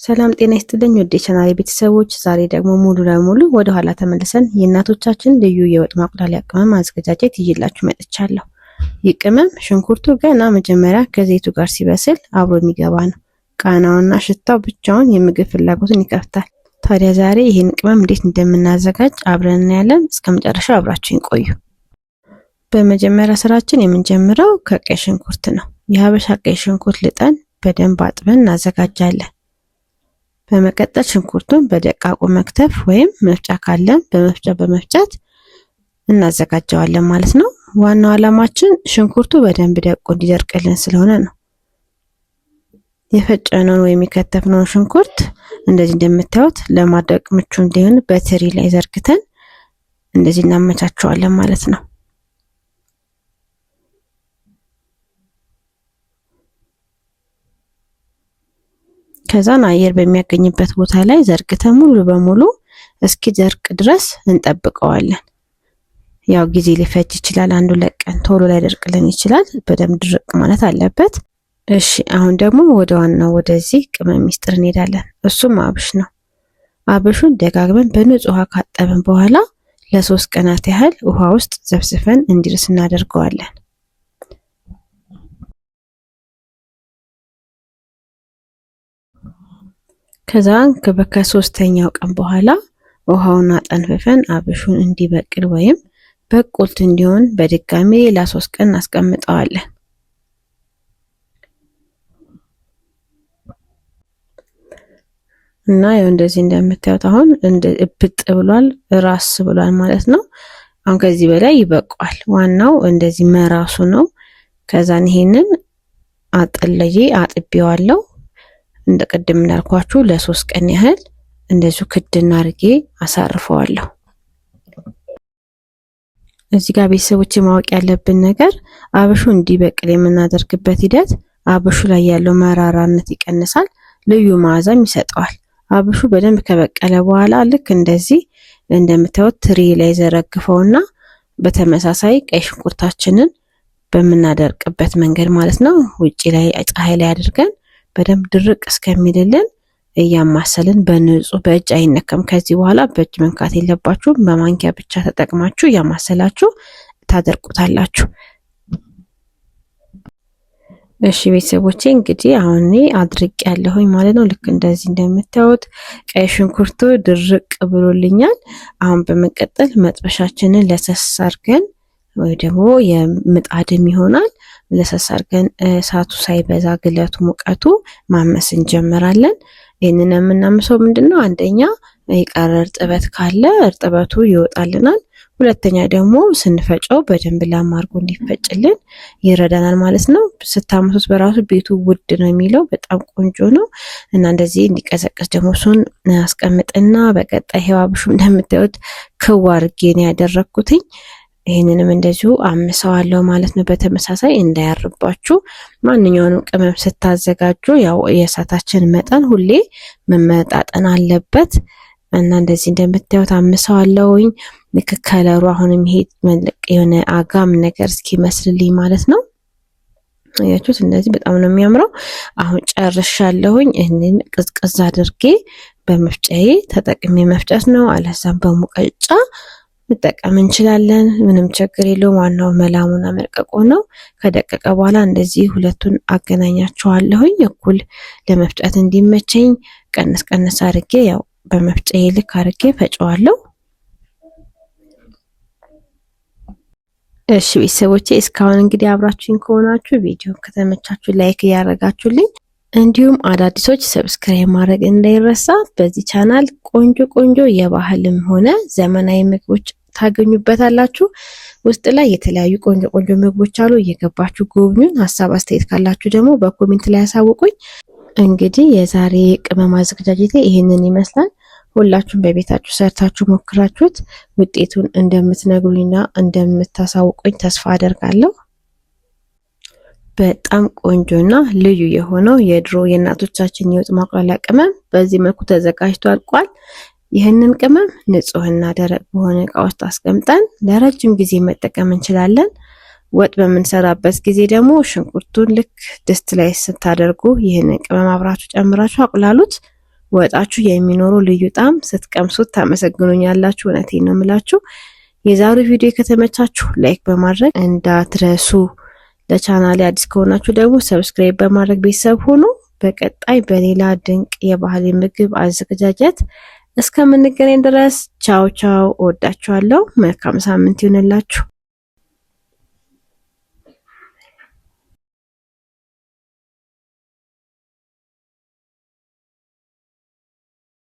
ሰላም ጤና ይስጥልኝ ወደ ቻናሌ ቤተሰቦች፣ ዛሬ ደግሞ ሙሉ ለሙሉ ወደ ኋላ ተመልሰን የእናቶቻችን ልዩ የወጥ ማቁላሊያ ቅመም ማዘጋጀት ይዤላችሁ መጥቻለሁ። ይህ ቅመም ሽንኩርቱ ገና መጀመሪያ ከዘይቱ ጋር ሲበስል አብሮ የሚገባ ነው። ቃናውና ሽታው ብቻውን የምግብ ፍላጎትን ይከፍታል። ታዲያ ዛሬ ይህን ቅመም እንዴት እንደምናዘጋጅ አብረን እናያለን። እስከመጨረሻው አብራችሁን ቆዩ። በመጀመሪያ ስራችን የምንጀምረው ከቀይ ሽንኩርት ነው። የሀበሻ ቀይ ሽንኩርት ልጠን በደንብ አጥበን እናዘጋጃለን። በመቀጠል ሽንኩርቱን በደቃቁ መክተፍ ወይም መፍጫ ካለን በመፍጫ በመፍጨት እናዘጋጀዋለን ማለት ነው። ዋናው ዓላማችን ሽንኩርቱ በደንብ ደቆ እንዲደርቅልን ስለሆነ ነው። የፈጨነውን ወይም የከተፍነውን ሽንኩርት እንደዚህ እንደምታዩት ለማድረቅ ምቹ እንዲሆን በትሪ ላይ ዘርግተን እንደዚህ እናመቻቸዋለን ማለት ነው። ከዛን አየር በሚያገኝበት ቦታ ላይ ዘርግተን ሙሉ በሙሉ እስኪ ደርቅ ድረስ እንጠብቀዋለን። ያው ጊዜ ሊፈጅ ይችላል፣ አንዱ ለቀን ቶሎ ላይ ደርቅልን ይችላል። በደንብ ድርቅ ማለት አለበት። እሺ አሁን ደግሞ ወደ ዋናው ወደዚህ ቅመም ሚስጥር እንሄዳለን። እሱም አብሽ ነው። አብሹን ደጋግመን በንጹህ ውሃ ካጠብን በኋላ ለ3 ቀናት ያህል ውሃ ውስጥ ዘፍዝፈን እንዲርስ እናደርገዋለን። ከዛን ከ3ኛው ቀን በኋላ ውሃውን አጠንፍፈን አብሹን እንዲበቅል ወይም በቁልት እንዲሆን በድጋሚ ለ3 ቀን እናስቀምጠዋለን። እና ያው እንደዚህ እንደምታዩት አሁን እብጥ ብሏል፣ ራስ ብሏል ማለት ነው። አሁን ከዚህ በላይ ይበቃዋል። ዋናው እንደዚህ መራሱ ነው። ከዛን ይሄንን አጥለዬ አጥቤዋለሁ። እንደቀደም እንዳልኳችሁ ለ3 ቀን ያህል እንደዚሁ ክድና አርጌ አሳርፈዋለሁ። እዚህ ጋር ቤተሰቦች ማወቅ ያለብን ነገር አብሹ እንዲበቅል የምናደርግበት ሂደት አብሹ ላይ ያለው መራራነት ይቀንሳል፣ ልዩ መዓዛም ይሰጠዋል። አብሹ በደንብ ከበቀለ በኋላ ልክ እንደዚህ እንደምታዩት ትሪ ላይ ዘረግፈውና በተመሳሳይ ቀይ ሽንኩርታችንን በመናደርቅበት መንገድ ማለት ነው ውጪ ላይ ፀሐይ ላይ አድርገን በደንብ ድርቅ እስከሚልልን እያማሰልን በንጹህ በእጅ አይነከም። ከዚህ በኋላ በእጅ መንካት የለባችሁ። በማንኪያ ብቻ ተጠቅማችሁ እያማሰላችሁ ታደርቁታላችሁ። እሺ ቤተሰቦቼ እንግዲህ አሁን አድርቅ ያለሁኝ ማለት ነው። ልክ እንደዚህ እንደምታዩት ቀይ ሽንኩርቱ ድርቅ ብሎልኛል። አሁን በመቀጠል መጥበሻችንን ለሰስ አድርገን ወይ ደግሞ የምጣድም ይሆናል ለሰስ አድርገን እሳቱ ሳይበዛ ግለቱ ሙቀቱ ማመስ እንጀምራለን። ይሄንን የምናምሰው ምንድነው? አንደኛ የቀረ እርጥበት ካለ እርጥበቱ ይወጣልናል። ሁለተኛ ደግሞ ስንፈጨው በደንብ ላማርጎ እንዲፈጭልን ይረዳናል ማለት ነው። ስታምሱት በራሱ ቤቱ ውድ ነው የሚለው በጣም ቆንጆ ነው። እና እንደዚህ እንዲቀዘቅዝ ደግሞ እሱን አስቀምጥና በቀጣይ አብሹ እንደምታዩት ክው አድርጌ ነው ያደረኩትኝ። ይሄንንም እንደዚሁ አምሰዋለሁ ማለት ነው። በተመሳሳይ እንዳያርባችሁ ማንኛውንም ቅመም ስታዘጋጁ ያው የእሳታችን መጠን ሁሌ መመጣጠን አለበት እና እንደዚህ እንደምታዩት አምሰዋለሁኝ። ልክ ከለሩ አሁንም ይሄ መልቅ የሆነ አጋም ነገር እስኪመስልልኝ ማለት ነው። አያችሁት? እንደዚህ በጣም ነው የሚያምረው። አሁን ጨርሻለሁኝ። ይሄንን ቅዝቅዝ አድርጌ በመፍጫዬ ተጠቅሜ መፍጨት ነው። አለዛም በሙቀጫ መጠቀም እንችላለን። ምንም ችግር የለውም። ዋናው መላሙና መልቀቁ ነው። ከደቀቀ በኋላ እንደዚህ ሁለቱን አገናኛቸዋለሁኝ እኩል ለመፍጨት እንዲመቸኝ ቀነስ ቀነስ አድርጌ ያው በመፍጫዬ ልክ አድርጌ ፈጨዋለሁ። እሺ ቤተሰቦቼ እስካሁን እንግዲህ አብራችሁኝ ከሆናችሁ ቪዲዮ ከተመቻችሁ ላይክ እያደረጋችሁልኝ እንዲሁም አዳዲሶች ሰብስክራይብ ማድረግ እንዳይረሳ። በዚህ ቻናል ቆንጆ ቆንጆ የባህልም ሆነ ዘመናዊ ምግቦች ታገኙበታላችሁ። ውስጥ ላይ የተለያዩ ቆንጆ ቆንጆ ምግቦች አሉ። እየገባችሁ ጎብኙን። ሀሳብ አስተያየት ካላችሁ ደግሞ በኮሜንት ላይ ያሳውቁኝ። እንግዲህ የዛሬ ቅመም አዘገጃጀቴ ይሄንን ይመስላል። ሁላችሁም በቤታችሁ ሰርታችሁ ሞክራችሁት ውጤቱን እንደምትነግሩኝና እንደምታሳውቁኝ ተስፋ አደርጋለሁ። በጣም ቆንጆና ልዩ የሆነው የድሮ የእናቶቻችን የወጥ ማቁላሊያ ቅመም በዚህ መልኩ ተዘጋጅቶ አልቋል። ይህንን ቅመም ንጹህና ደረቅ በሆነ እቃ ውስጥ አስቀምጠን ለረጅም ጊዜ መጠቀም እንችላለን። ወጥ በምንሰራበት ጊዜ ደግሞ ሽንኩርቱን ልክ ድስት ላይ ስታደርጉ ይህንን ቅመም አብራችሁ ጨምራችሁ አቁላሉት። ወጣችሁ የሚኖረው ልዩ ጣዕም ስትቀምሱት ታመሰግኑኛላችሁ። እውነቴን ነው የምላችሁ። የዛሬው ቪዲዮ ከተመቻችሁ ላይክ በማድረግ እንዳትረሱ። ለቻናሌ አዲስ ከሆናችሁ ደግሞ ሰብስክራይብ በማድረግ ቤተሰብ ሁኑ። በቀጣይ በሌላ ድንቅ የባህል ምግብ አዘገጃጀት እስከምንገናኝ ድረስ ቻው ቻው። እወዳችኋለሁ። መልካም ሳምንት ይሁንላችሁ።